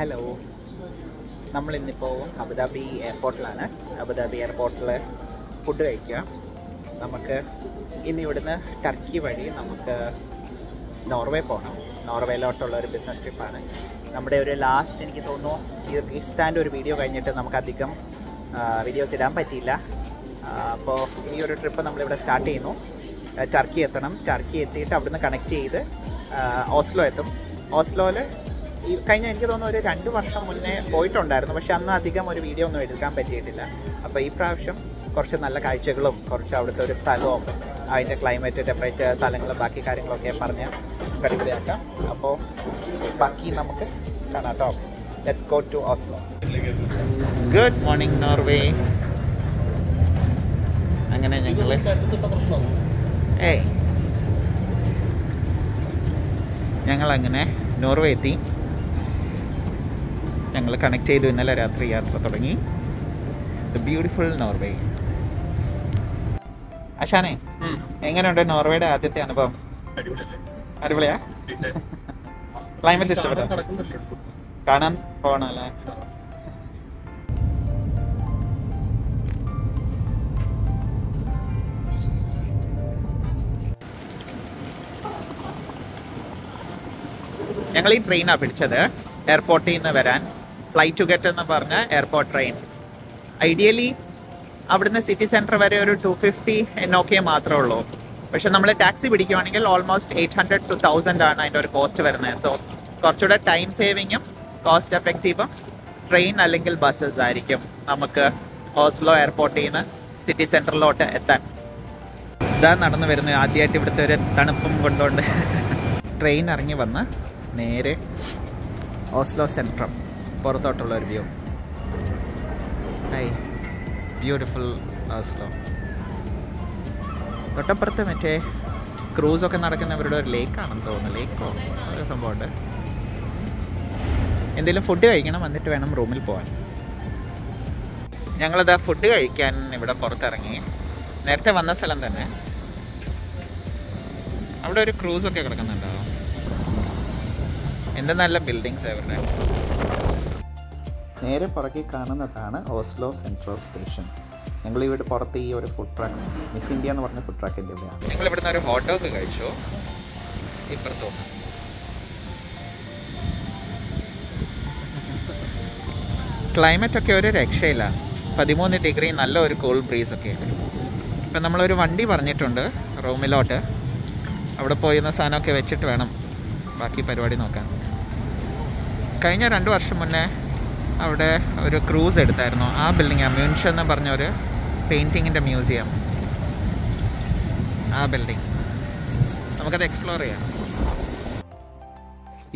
Hello, നമ്മളിന്നിപ്പോൾ Abu Dhabi എയർപോർട്ടിലാണ്. Abu Dhabi എയർപോർട്ടിൽ ഫുഡ് കഴിക്കുക. നമുക്ക് ഇന്ന് ഇവിടുന്ന് ടർക്കി വഴി നമുക്ക് നോർവേ പോകണം. നോർവേയിലോട്ടുള്ള ഒരു ബിസിനസ് ട്രിപ്പാണ്. നമ്മുടെ ഒരു ലാസ്റ്റ് എനിക്ക് തോന്നുന്നു ഈസ്റ്റാൻ്റെ ഒരു വീഡിയോ കഴിഞ്ഞിട്ട് നമുക്കധികം വീഡിയോസ് ഇടാൻ പറ്റിയില്ല. അപ്പോൾ ഈ ഒരു ട്രിപ്പ് നമ്മളിവിടെ സ്റ്റാർട്ട് ചെയ്യുന്നു. ടർക്കി എത്തണം. ടർക്കി എത്തിയിട്ട് അവിടുന്ന് കണക്ട് ചെയ്ത് ഓസ്ലോ എത്തും. ഓസ്ലോയിൽ ഈ കഴിഞ്ഞ എനിക്ക് തോന്നുന്നു ഒരു 2 വർഷം മുന്നേ പോയിട്ടുണ്ടായിരുന്നു, പക്ഷെ അന്ന് അധികം ഒരു വീഡിയോ ഒന്നും എടുക്കാൻ പറ്റിയിട്ടില്ല. അപ്പോൾ ഈ പ്രാവശ്യം കുറച്ച് നല്ല കാഴ്ചകളും കുറച്ച് അവിടുത്തെ ഒരു സ്ഥലവും അതിൻ്റെ ക്ലൈമറ്റ്, ടെമ്പറേച്ചർ, സ്ഥലങ്ങളും ബാക്കി കാര്യങ്ങളൊക്കെ പറഞ്ഞ് അടിപൊളിയാക്കാം. അപ്പോൾ ബാക്കി നമുക്ക് കാണാം കേട്ടോ. Let's go to Oslo. Good morning Norway. അങ്ങനെ ഞങ്ങളങ്ങനെ നോർവേ എത്തി. ഞങ്ങൾ കണക്ട് ചെയ്തു. ഇന്നലെ രാത്രി യാത്ര തുടങ്ങി. The beautiful Norway. അശാനെ, എങ്ങനെയുണ്ട് നോർവേയുടെ ആദ്യത്തെ അനുഭവം? അടിപൊളിയാ? ക്ലൈമറ്റ് ഇഷ്ടപ്പെട്ടോ? കാണാൻ പോകണല്ലേ? ഞങ്ങൾ ഈ ട്രെയിനാണ് പിടിച്ചത് എയർപോർട്ടിൽ നിന്ന് വരാൻ. ഫ്ലൈ ടു ഗെറ്റ് എന്ന് പറഞ്ഞ എയർപോർട്ട് ട്രെയിൻ. ഐഡിയലി അവിടുന്ന് സിറ്റി സെൻറ്റർ വരെ ഒരു 250 NOK മാത്രമേ ഉള്ളൂ. പക്ഷെ നമ്മൾ ടാക്സി പിടിക്കുവാണെങ്കിൽ ഓൾമോസ്റ്റ് 800 to 1000 ആണ് അതിൻ്റെ ഒരു കോസ്റ്റ് വരുന്നത്. സോ കുറച്ചുകൂടെ ടൈം സേവിങ്ങും കോസ്റ്റ് എഫക്റ്റീവും ട്രെയിൻ അല്ലെങ്കിൽ ബസ്സസ് ആയിരിക്കും നമുക്ക് ഓസ്ലോ എയർപോർട്ടിൽ നിന്ന് സിറ്റി സെൻറ്ററിലോട്ട് എത്താൻ. ഇതാ നടന്നു വരുന്നത്. ആദ്യമായിട്ട് ഇവിടുത്തെ ഒരു തണുപ്പും കൊണ്ടുകൊണ്ട് ട്രെയിൻ ഇറങ്ങി വന്ന് നേരെ ഓസ്ലോ സെൻട്രം പുറത്തോട്ടുള്ള ഒരു വ്യൂ. High, beautiful Oslo. തൊട്ടപ്പുറത്ത് മറ്റേ ക്രൂസൊക്കെ നടക്കുന്നവരുടെ ഒരു ലേക്കാണെന്ന് തോന്നുന്നു. ലേക്കോ ഒരു സംഭവമുണ്ട്. എന്തെങ്കിലും ഫുഡ് കഴിക്കണം, എന്നിട്ട് വേണം റൂമിൽ പോകാൻ. ഞങ്ങളിതാ ഫുഡ് കഴിക്കാൻ ഇവിടെ പുറത്തിറങ്ങി. നേരത്തെ വന്ന സ്ഥലം തന്നെ. അവിടെ ഒരു ക്രൂസൊക്കെ കിടക്കുന്നുണ്ടാവും. എൻ്റെ നല്ല ബിൽഡിങ്സ് ഇവിടെ. നേരെ പുറകെ കാണുന്നതാണ് ഓസ്ലോ സെൻട്രൽ സ്റ്റേഷൻ. ഞങ്ങളിവിടെ പുറത്ത് ഈ ഒരു ഫുഡ് ട്രക്സ്, മിസ് ഇന്ത്യ എന്ന് പറഞ്ഞ ഫുഡ് ട്രക്കിൻ്റെ ഇവിടെയാണ്. ഞങ്ങൾ ഇവിടുന്ന് ഒരു ഹോട്ട് ഡോഗ് കഴിച്ചു. ഇപ്പുറത്തോ ക്ലൈമറ്റൊക്കെ ഒരു രക്ഷയില്ല. 13 ഡിഗ്രി, നല്ല ഒരു കൂൾ ബ്രീസൊക്കെ. ഇപ്പം നമ്മളൊരു വണ്ടി പറഞ്ഞിട്ടുണ്ട് റൂമിലോട്ട്. അവിടെ പോയിരുന്ന സാധനമൊക്കെ വെച്ചിട്ട് വേണം ബാക്കി പരിപാടി നോക്കാൻ. കഴിഞ്ഞ 2 വർഷം മുന്നേ അവിടെ ഒരു ക്രൂസ് എടുത്തായിരുന്നു. ആ ബിൽഡിംഗ് മ്യൂൻഷൻ എന്ന് പറഞ്ഞൊരു പെയിൻറ്റിങ്ങിൻ്റെ മ്യൂസിയം. ആ ബിൽഡിംഗ് നമുക്കത് എക്സ്പ്ലോർ ചെയ്യാം.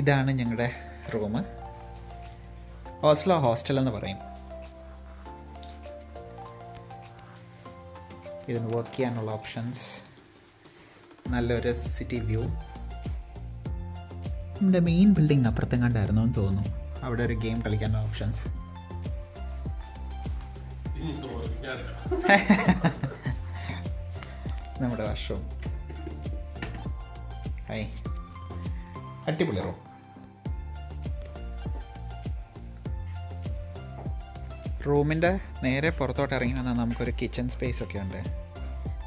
ഇതാണ് ഞങ്ങളുടെ റൂം. ഓസ്ലോ ഹോസ്റ്റൽ എന്ന് പറയും. ഇതിന് വർക്ക് ചെയ്യാനുള്ള ഓപ്ഷൻസ്, നല്ലൊരു സിറ്റി വ്യൂ. നമ്മുടെ മെയിൻ ബിൽഡിംഗ് അപ്പുറത്തും കണ്ടായിരുന്നു എന്ന് തോന്നുന്നു. അവിടെ ഒരു ഗെയിം കളിക്കാനുള്ള ഓപ്ഷൻസ്. നമ്മുടെ വാഷ്റൂം. ഹൈ, അടിപൊളി റൂം. റൂമിൻ്റെ നേരെ പുറത്തോട്ട് ഇറങ്ങി വന്നാൽ നമുക്കൊരു കിച്ചൺ സ്പേസ് ഒക്കെ ഉണ്ട്.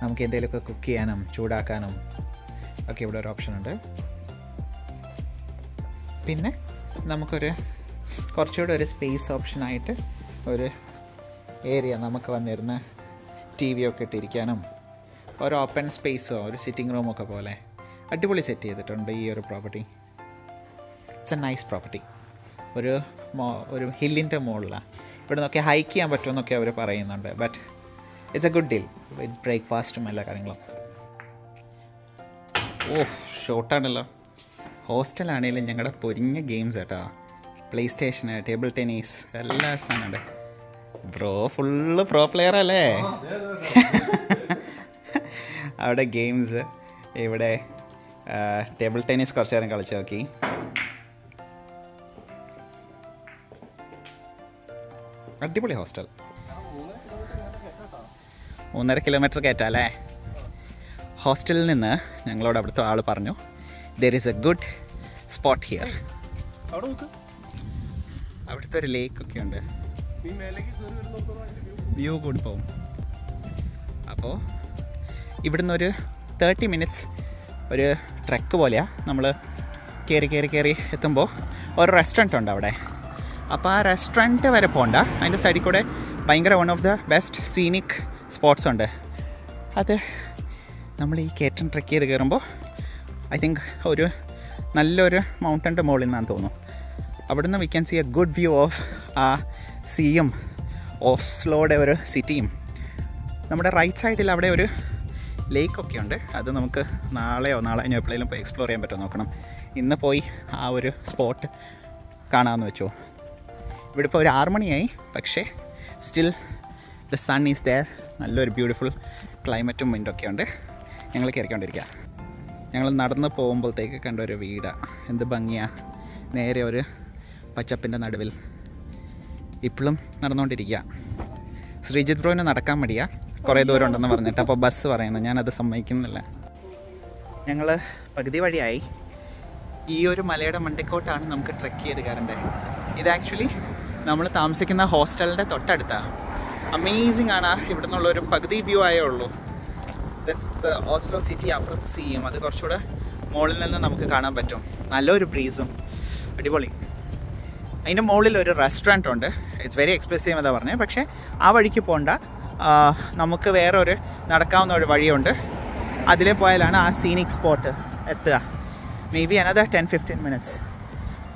നമുക്ക് എന്തെങ്കിലുമൊക്കെ കുക്ക് ചെയ്യാനും ചൂടാക്കാനും ഒക്കെ ഇവിടെ ഒരു ഓപ്ഷൻ ഉണ്ട്. പിന്നെ നമുക്കൊരു കുറച്ചുകൂടെ ഒരു സ്പേസ് ഓപ്ഷനായിട്ട് ഒരു ഏരിയ നമുക്ക് വന്നിരുന്ന് TV ഒക്കെ ഇട്ടിരിക്കാനും ഒരു ഓപ്പൺ സ്പേസോ ഒരു സിറ്റിംഗ് റൂമൊക്കെ പോലെ അടിപൊളി സെറ്റ് ചെയ്തിട്ടുണ്ട് ഈ ഒരു property. It's A nice property. ഒരു ഹില്ലിൻ്റെ മുകളിലാണ്. ഇവിടെ നിന്നൊക്കെ ഹൈക്ക് ചെയ്യാൻ പറ്റുമെന്നൊക്കെ അവർ പറയുന്നുണ്ട്. But it's a good deal with ബ്രേക്ക്ഫാസ്റ്റും എല്ലാ കാര്യങ്ങളും. ഷോർട്ടാണല്ലോ. ഹോസ്റ്റലാണെങ്കിലും ഞങ്ങളുടെ പൊരിഞ്ഞ ഗെയിംസ് കേട്ടോ. പ്ലേ സ്റ്റേഷന്, ടേബിൾ ടെന്നീസ്, എല്ലാ സാധനമുണ്ട്. ബ്രോ ഫുള്ള് പ്രോ പ്ലെയർ അല്ലേ? അവിടെ ഗെയിംസ്, ഇവിടെ ടേബിൾ ടെന്നീസ് കുറച്ച് നേരം കളിച്ച് നോക്കി. അടിപൊളി ഹോസ്റ്റൽ. 3.5 കിലോമീറ്റർ കയറ്റാല്ലേ? ഹോസ്റ്റലിൽ നിന്ന് ഞങ്ങളോട് അവിടുത്തെ ആൾ പറഞ്ഞു there is a good spot here. അവിടുത്തെ ഒരു ലേക്കൊക്കെ ഉണ്ട്, വ്യൂ കൂടി പോകും. അപ്പോൾ ഇവിടുന്ന് ഒരു 30 മിനിറ്റ്സ് ഒരു ട്രെക്ക് പോലെയാണ്. നമ്മൾ കയറി എത്തുമ്പോൾ ഒരു റെസ്റ്റോറൻറ്റ് ഉണ്ട് അവിടെ. അപ്പോൾ ആ റെസ്റ്റോറൻറ്റ് വരെ പോകണ്ട, അതിൻ്റെ സൈഡിൽ കൂടെ ഭയങ്കര one of the best scenic spots ഉണ്ട്. അത് നമ്മൾ ഈ കയറ്റം ട്രെക്ക് ചെയ്ത് കയറുമ്പോൾ ഐ തിങ്ക് ഒരു നല്ലൊരു മൗണ്ടൻ്റെ മുകളിൽ നിന്നാന്ന് തോന്നുന്നു. അവിടുന്ന് we can see a good view of ആ സീയും ഓസ്ലോയുടെ ഒരു സിറ്റിയും. നമ്മുടെ റൈറ്റ് സൈഡിൽ അവിടെ ഒരു ലേക്കൊക്കെ ഉണ്ട്. അത് നമുക്ക് നാളെ എപ്പോഴെങ്കിലും പോയി എക്സ്പ്ലോർ ചെയ്യാൻ പറ്റുമോ നോക്കണം. ഇന്ന് പോയി ആ ഒരു സ്പോട്ട് കാണാമെന്ന് വെച്ചു. ഇവിടെ ഇപ്പോൾ ഒരു 6 മണിയായി, പക്ഷേ still the sun is there. നല്ലൊരു ബ്യൂട്ടിഫുൾ ക്ലൈമറ്റും വിൻഡൊക്കെ ഉണ്ട്. ഞങ്ങൾ കയറിക്കൊണ്ടിരിക്കുക. ഞങ്ങൾ നടന്ന് പോകുമ്പോഴത്തേക്ക് കണ്ട ഒരു വീടാണ്. എന്ത് ഭംഗിയാണ്, നേരെ ഒരു പച്ചപ്പിൻ്റെ നടുവിൽ. ഇപ്പോഴും നടന്നുകൊണ്ടിരിക്കുക. ശ്രീജിത് ബ്രോന് നടക്കാൻ മടിയാണ്, കുറേ ദൂരം ഉണ്ടെന്ന് പറഞ്ഞിട്ട്. അപ്പോൾ ബസ് പറയുന്നു, ഞാനത് സമ്മതിക്കുന്നില്ല. ഞങ്ങൾ പകുതി വഴിയായി. ഈ ഒരു മലയുടെ മണ്ടക്കോട്ടാണ് നമുക്ക് ട്രെക്ക് ചെയ്ത് കയറേണ്ടത്. ഇത് ആക്ച്വലി നമ്മൾ താമസിക്കുന്ന ഹോസ്റ്റലിൻ്റെ തൊട്ടടുത്താണ്. അമേസിങ് ആണ്. ഇവിടെ നിന്നുള്ളൊരു പകുതി വ്യൂ ആയേ ഉള്ളൂ. ദ ഓസ്ലോ സിറ്റി അപ്പുറത്ത് സീയും. അത് കുറച്ചുകൂടെ മുകളിൽ നിന്ന് നമുക്ക് കാണാൻ പറ്റും. നല്ലൊരു ബ്രീസും, അടിപൊളി. അതിൻ്റെ മുകളിൽ ഒരു റെസ്റ്റോറൻറ്റ് ഉണ്ട്. ഇറ്റ്സ് വെരി എക്സ്പെൻസീവ് എന്നാണ് പറഞ്ഞത്. പക്ഷേ ആ വഴിക്ക് പോകണ്ട, നമുക്ക് വേറെ ഒരു നടക്കാവുന്ന ഒരു വഴിയുണ്ട്. അതിലെ പോയാലാണ് ആ സീനിക് സ്പോട്ട് എത്തുക. May be another 10-15 minutes.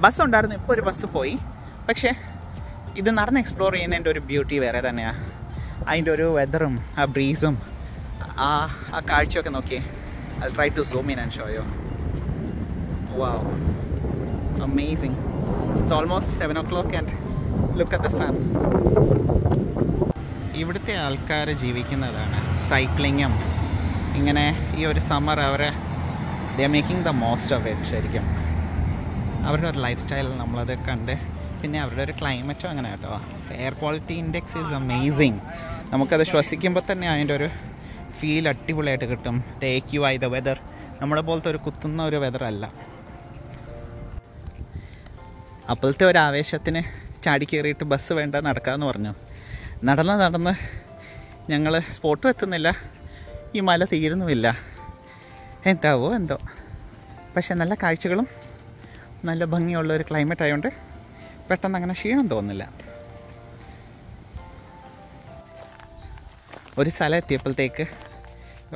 Bus ഉണ്ടായിരുന്നു, ഇപ്പോൾ ഒരു ബസ് പോയി. പക്ഷേ ഇത് നടന്ന് എക്സ്പ്ലോർ ചെയ്യുന്നതിൻ്റെ ഒരു ബ്യൂട്ടി വേറെ തന്നെയാണ്. അതിൻ്റെ ഒരു വെതറും ആ ബ്രീസും ആ കാഴ്ചയൊക്കെ നോക്കിയേ. I try to zoom in and show you. Wow, amazing. It's almost 7 o'clock and look at the sun. ഇവിടുത്തെ ആൾക്കാർ ജീവിക്കുന്നതാണ് സൈക്ലിങ്ങും. ഇങ്ങനെ ഈ ഒരു summer they are making the most of it. ശരിക്കും അവരുടെ ഒരു ലൈഫ് സ്റ്റൈൽ നമ്മളത് കണ്ട്, പിന്നെ അവരുടെ ഒരു ക്ലൈമറ്റും അങ്ങനെ കേട്ടോ. Air quality index is amazing. നമുക്കത് ശ്വസിക്കുമ്പോൾ തന്നെ അതിൻ്റെ ഒരു ഫീൽ അടിപൊളിയായിട്ട് കിട്ടും. ടേക്ക് യു ആയി ദ വെതർ. നമ്മുടെ പോലത്തെ ഒരു കുത്തുന്ന ഒരു വെതർ അല്ല. അപ്പോഴത്തെ ഒരു ആവേശത്തിന് ചാടി കയറിയിട്ട് ബസ് വേണ്ട, നടക്കാമെന്ന് പറഞ്ഞു. നടന്ന് ഞങ്ങൾ സ്പോട്ടും എത്തുന്നില്ല, ഈ മല തീരുന്നുമില്ല. എന്താവോ എന്തോ. പക്ഷെ നല്ല കാഴ്ചകളും നല്ല ഭംഗിയുള്ള ഒരു ക്ലൈമറ്റ് ആയതുകൊണ്ട് പെട്ടെന്ന് അങ്ങനെ ക്ഷീണം തോന്നുന്നില്ല. ഒരു സ്ഥലം എത്തിയപ്പോഴത്തേക്ക്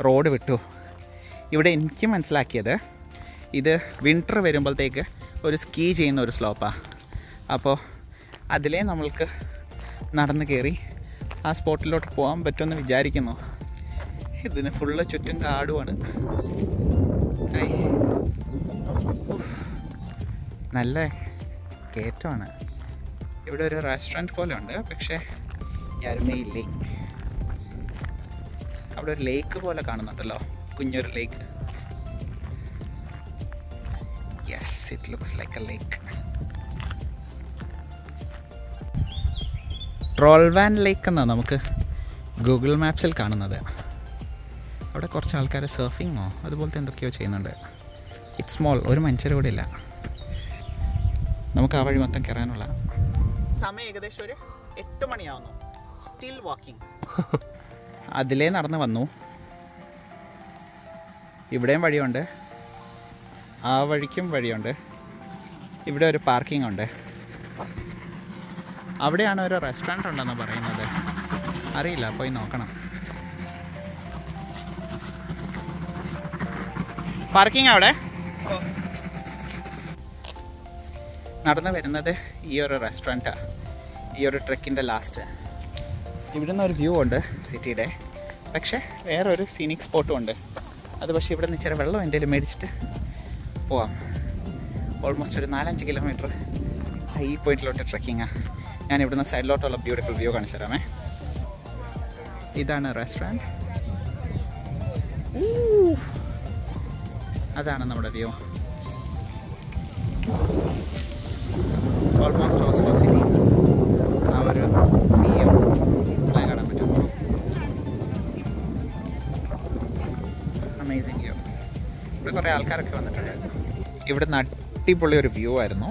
റോഡ് വിട്ടു. ഇവിടെ എനിക്ക് മനസ്സിലാക്കിയത് ഇത് വിൻ്റർ വരുമ്പോഴത്തേക്ക് ഒരു സ്കീ ചെയ്യുന്ന ഒരു സ്ലോപ്പാണ്. അപ്പോൾ അതിലേ നമ്മൾക്ക് നടന്ന് കയറി ആ സ്പോട്ടിലോട്ട് പോകാൻ പറ്റുമെന്ന് വിചാരിക്കുന്നു. ഇതിന് ഫുള്ള് ചുറ്റും കാടുമാണ്. നല്ല കയറ്റമാണ്. ഇവിടെ ഒരു റെസ്റ്റോറൻറ്റ് പോലെ ഉണ്ട്, പക്ഷേ ആരുമേ ഇല്ലേ. അവിടെ ഒരു ലേക്ക് പോലെ കാണുന്നുണ്ടല്ലോ, കുഞ്ഞൊരു lake. Yes, it looks like a lake. Trollvann lake എന്നാണ് നമുക്ക് ഗൂഗിൾ മാപ്സിൽ കാണുന്നത്. അവിടെ കുറച്ച് ആൾക്കാർ സർഫിങ്ങോ അതുപോലത്തെ എന്തൊക്കെയോ ചെയ്യുന്നുണ്ട്. It's small. ഒരു മനുഷ്യർ കൂടെ ഇല്ല. നമുക്ക് ആ വഴി മൊത്തം കയറാനുള്ള സമയം ഏകദേശം ഒരു 8 മണിയാവുന്നു. Still walking. അതിലേ നടന്ന് വന്നു. ഇവിടെയും വഴിയുണ്ട്, ആ വഴിക്കും വഴിയുണ്ട്. ഇവിടെ ഒരു പാർക്കിംഗ് ഉണ്ട്. അവിടെയാണ് ഒരു റെസ്റ്റോറൻറ്റ് ഉണ്ടെന്ന് പറയുന്നത്. അറിയില്ല, പോയി നോക്കണം. പാർക്കിംഗ് അവിടെ. നടന്ന് വരുന്നത് ഈ ഒരു റെസ്റ്റോറൻറ്റാണ്, ഈ ഒരു ട്രെക്കിൻ്റെ ലാസ്റ്റ്. ഇവിടുന്ന് ഒരു വ്യൂ ഉണ്ട് സിറ്റിയുടെ. പക്ഷേ വേറൊരു സീനിക് സ്പോട്ടും ഉണ്ട്. അത് പക്ഷേ ഇവിടെ നിന്ന് ഇച്ചിരി വെള്ളം എന്തെങ്കിലും മേടിച്ചിട്ട് പോവാം. ഓൾമോസ്റ്റ് ഒരു 4-5 കിലോമീറ്റർ ഹൈ പോയിന്റിലോട്ട് ട്രെക്കിങ്ങാണ്. ഞാൻ ഇവിടുന്ന് സൈഡിലോട്ടുള്ള ബ്യൂട്ടിഫുൾ വ്യൂ കാണിച്ചു തരാമേ. ഇതാണ് റെസ്റ്റോറൻറ്റ്. അതാണ് നമ്മുടെ വ്യൂ. Almost Oslo city. ആ ഒരു സീയും എല്ലാം കാണാൻ പറ്റും. Amazing view. ഇവിടെ കുറേ ആൾക്കാരൊക്കെ വന്നിട്ടുണ്ട്. ഇവിടെ നിന്ന് അടിപൊളി ഒരു വ്യൂ ആയിരുന്നു.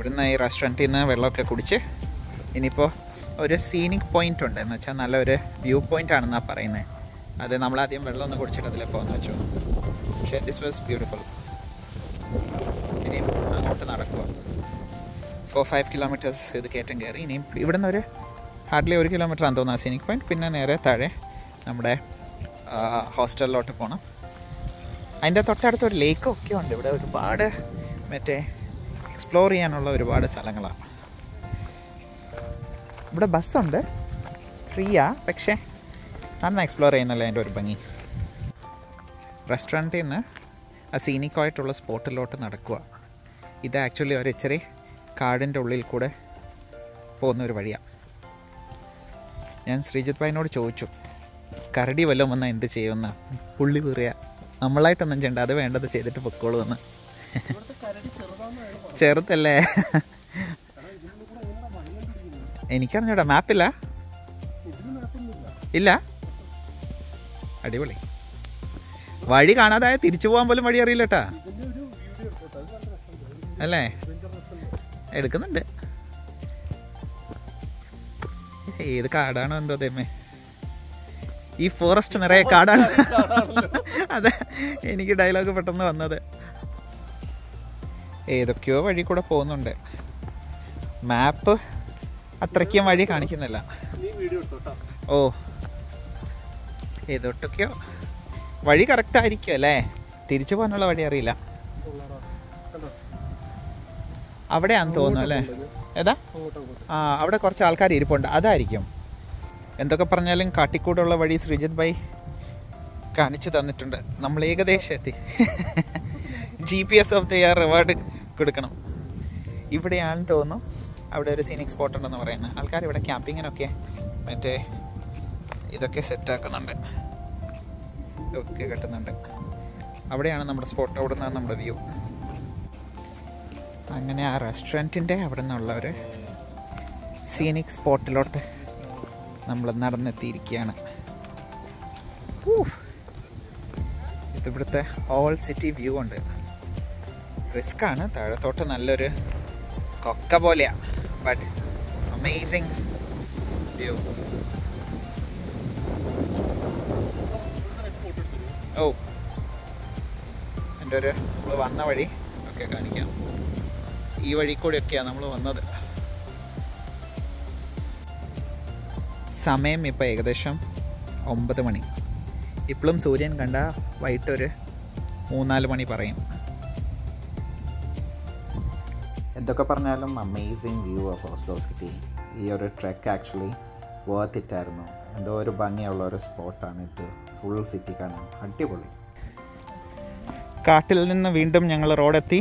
ഇവിടുന്ന് ഈ റെസ്റ്റോറൻറ്റിൽ നിന്ന് വെള്ളമൊക്കെ കുടിച്ച് ഇനിയിപ്പോൾ ഒരു സീനിക് പോയിൻ്റ് ഉണ്ട്, എന്ന് വെച്ചാൽ നല്ലൊരു വ്യൂ പോയിൻ്റ് ആണെന്നാണ് പറയുന്നത്. അത് നമ്മളാദ്യം വെള്ളമൊന്ന് കുടിച്ചിട്ട് അതിൽ പോകുന്ന വെച്ചു. പക്ഷേ ദിസ് വാസ് ബ്യൂട്ടിഫുൾ. ഇനിയും അങ്ങോട്ട് നടക്കുക 4-5 കിലോമീറ്റേഴ്സ് ഇത് കയറ്റം കയറി. ഇനിയും ഇവിടെ നിന്ന് ഒരു ഹാർഡ്ലി 1 കിലോമീറ്റർ ആണെന്ന് തോന്നുന്നു സീനിക് പോയിൻറ്റ്. പിന്നെ നേരെ താഴെ നമ്മുടെ ഹോസ്റ്റലിലോട്ട് പോകണം. അതിൻ്റെ തൊട്ടടുത്തൊരു ലേക്കൊക്കെ ഉണ്ട്. ഇവിടെ ഒരുപാട് മറ്റേ എക്സ്പ്ലോർ ചെയ്യാനുള്ള ഒരുപാട് സ്ഥലങ്ങളാണ്. ഇവിടെ ബസ്സുണ്ട്, ഫ്രീയാ, പക്ഷേ നന്നായി എക്സ്പ്ലോർ ചെയ്യുന്നല്ലേ അതിൻ്റെ ഒരു ഭംഗി. റെസ്റ്റോറൻറ്റിൽ നിന്ന് ആ സീനിക്കായിട്ടുള്ള സ്പോട്ടിലോട്ട് നടക്കുക. ഇത് ആക്ച്വലി ഒരു ഇച്ചിരി കാടിൻ്റെ ഉള്ളിൽ കൂടെ പോകുന്നൊരു വഴിയാണ്. ഞാൻ ശ്രീജിത്ത് ഭായിനോട് ചോദിച്ചു, കരടി വല്ലതും വന്നാൽ എന്ത് ചെയ്യുമെന്ന. പുള്ളി പറയാ, നമ്മളായിട്ടൊന്നും ചെയ്യണ്ട, അത് വേണ്ടത് ചെയ്തിട്ട് പൊക്കോളൂ എന്ന്. ചെറുതല്ലേ, എനിക്കറിഞ്ഞൂടാ. മാപ്പില്ല? ഇല്ല. അടിപൊളി. വഴി കാണാതായ തിരിച്ചു പോകാൻ പോലും വഴി അറിയില്ലട്ടാ അല്ലേ? എടുക്കുന്നുണ്ട്. ഏത് കാടാണോ എന്തോ ദൈവമേ, ഈ ഫോറസ്റ്റ് നിറയെ കാടാണ്. അതെ, എനിക്ക് ഡയലോഗ് പെട്ടെന്ന് വന്നത്. ഏതൊക്കെയോ വഴി കൂടെ പോകുന്നുണ്ട്. മാപ്പ് അത്രയ്ക്കും വഴി കാണിക്കുന്നില്ല. ഓ, ഏതൊട്ടൊക്കെയോ വഴി കറക്റ്റ് ആയിരിക്കും അല്ലേ? തിരിച്ചു പോകാനുള്ള വഴി അറിയില്ല. അവിടെയാണെന്ന് തോന്നുന്നു അല്ലേ? ഏതാ? ആ, അവിടെ കുറച്ച് ആൾക്കാർ ഇരിപ്പുണ്ട്, അതായിരിക്കും. എന്തൊക്കെ പറഞ്ഞാലും കാട്ടിക്കൂടുള്ള വഴി ശ്രീജിത്ത് ഭായ് കാണിച്ചു തന്നിട്ടുണ്ട്. നമ്മൾ ഏകദേശം എത്തി. GPS of the year reward കൊടുക്കണം. ഇവിടെയാണെന്ന് തോന്നുന്നു. അവിടെ ഒരു സീനിക് സ്പോട്ട് ഉണ്ടെന്ന് പറയുന്നത്. ആൾക്കാർ ഇവിടെ ക്യാമ്പിങ്ങിനൊക്കെ മറ്റേ ഇതൊക്കെ സെറ്റാക്കുന്നുണ്ട്, ഒക്കെ കെട്ടുന്നുണ്ട്. അവിടെയാണ് നമ്മുടെ സ്പോട്ട്. അവിടെ നിന്നാണ് നമ്മുടെ വ്യൂ. അങ്ങനെ ആ റെസ്റ്റോറൻറ്റിൻ്റെ അവിടെ നിന്നുള്ള ഒരു സീനിക് സ്പോട്ടിലോട്ട് നമ്മൾ നടന്നെത്തിയിരിക്കുകയാണ്. ഇതിവിടുത്തെ ഓൾ സിറ്റി വ്യൂ ഉണ്ട്. റിസ്ക്കാണ്, താഴത്തോട്ട് നല്ലൊരു കൊക്ക പോലെയാണ്, ബട്ട് അമേസിങ് വ്യൂ. ഓ, എൻ്റെ ഒരു നമ്മൾ വന്ന വഴി ഒക്കെ കാണിക്കാം. ഈ വഴി കൂടെയൊക്കെയാണ് നമ്മൾ വന്നത്. സമയം ഇപ്പോൾ ഏകദേശം 9 മണി. ഇപ്പോഴും സൂര്യൻ കണ്ട വൈകിട്ടൊരു 3-4 മണി പറയും. എന്തൊക്കെ പറഞ്ഞാലും amazing view of Oslo city. ഈ ഒരു ട്രെക്ക് ആക്ച്വലി വർത്ത് ഇറ്റായിരുന്നു. എന്തോ ഒരു ഭംഗിയുള്ള ഒരു സ്പോട്ടാണ് ഇത്. ഫുൾ സിറ്റി കാണാൻ അടിപൊളി. കാട്ടിൽ നിന്ന് വീണ്ടും ഞങ്ങൾ റോഡെത്തി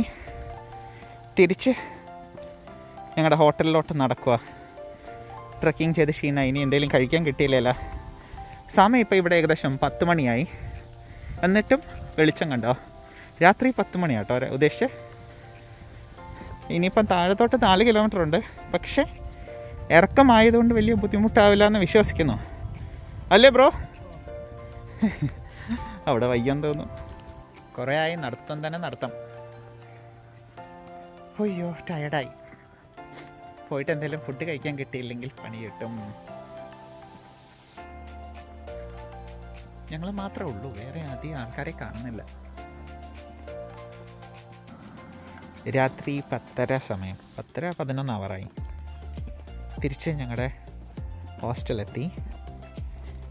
തിരിച്ച് ഞങ്ങളുടെ ഹോട്ടലിലോട്ട് നടക്കുക. ട്രക്കിംഗ് ചെയ്ത് ക്ഷീണമായി. ഇനി എന്തെങ്കിലും കഴിക്കാൻ കിട്ടിയില്ലല്ലോ. സമയം ഇപ്പോൾ ഇവിടെ ഏകദേശം 10 മണിയായി. എന്നിട്ടും വെളിച്ചം കണ്ടോ? രാത്രി 10 മണിയാട്ടോ ഉദ്ദേശിച്ച്. ഇനിയിപ്പം താഴത്തോട്ട് 4 കിലോമീറ്റർ ഉണ്ട്. പക്ഷേ ഇറക്കമായതുകൊണ്ട് വലിയ ബുദ്ധിമുട്ടാവില്ല എന്ന് വിശ്വസിക്കുന്നു. അല്ലേ ബ്രോ? അവിടെ വയ്യെന്ന് തോന്നും. കുറേ ആയി നടത്തം തന്നെ നടത്തം. അയ്യോ, ടയർഡായി. പോയിട്ട് എന്തെങ്കിലും ഫുഡ് കഴിക്കാൻ കിട്ടിയില്ലെങ്കിൽ പണി കിട്ടും. ഞങ്ങൾ മാത്രമേ ഉള്ളൂ, വേറെ അധികം ആൾക്കാരെ കാണുന്നില്ല. രാത്രി 10:30 സമയം, 10-11 ആവറായി. തിരിച്ച് ഞങ്ങളുടെ ഹോസ്റ്റലെത്തി.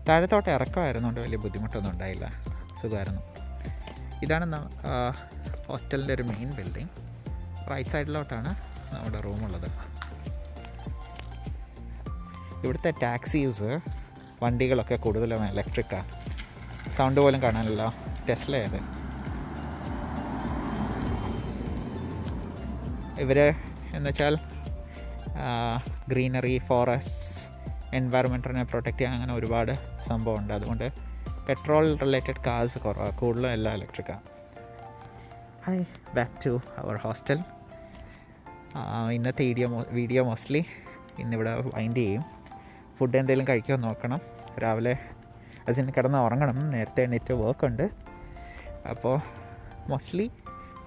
താഴത്തോട്ട് ഇറക്കമായിരുന്നുകൊണ്ട് വലിയ ബുദ്ധിമുട്ടൊന്നും ഉണ്ടായില്ല, സുഖമായിരുന്നു. ഇതാണ് ഹോസ്റ്റലിൻ്റെ ഒരു മെയിൻ ബിൽഡിംഗ്. റൈറ്റ് സൈഡിലോട്ടാണ് നമ്മുടെ റൂമുള്ളത്. ഇവിടുത്തെ ടാക്സീസ് വണ്ടികളൊക്കെ കൂടുതലും ഇലക്ട്രിക്കാണ്. സൗണ്ട് പോലും കാണാനല്ലോ. ടെസ്ലയത്. ഇവർ എന്നുവെച്ചാൽ ഗ്രീനറി, ഫോറസ്റ്റ്, എൻവയറമെൻറ്റിനെ പ്രൊട്ടക്റ്റ് ചെയ്യാൻ അങ്ങനെ ഒരുപാട് സംഭവമുണ്ട്. അതുകൊണ്ട് പെട്രോൾ റിലേറ്റഡ് കാർസ് കുറവാണ്, കൂടുതലും എല്ലാം ഇലക്ട്രിക്കാണ്. Hi, back to our hostel. ഇന്നത്തെ വീഡിയോ മോസ്റ്റ്ലി ഇന്നിവിടെ വൈൻഡ് ചെയ്യും. ഫുഡ് എന്തെങ്കിലും കഴിക്കാൻ നോക്കണം. രാവിലെ അതിന് കിടന്ന് ഉറങ്ങണം. നേരത്തെ എണീറ്റ് വർക്കുണ്ട്. അപ്പോൾ mostly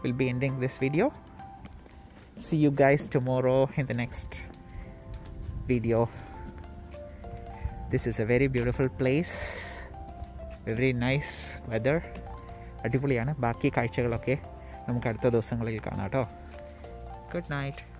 will be ending this video. See you guys tomorrow in the next video. This is a very beautiful place, very nice weather. അടിപൊളിയാണ്. ബാക്കി കാഴ്ചകളൊക്കെ നമുക്ക് അടുത്ത ദിവസങ്ങളിൽ കാണാം കേട്ടോ. Good night.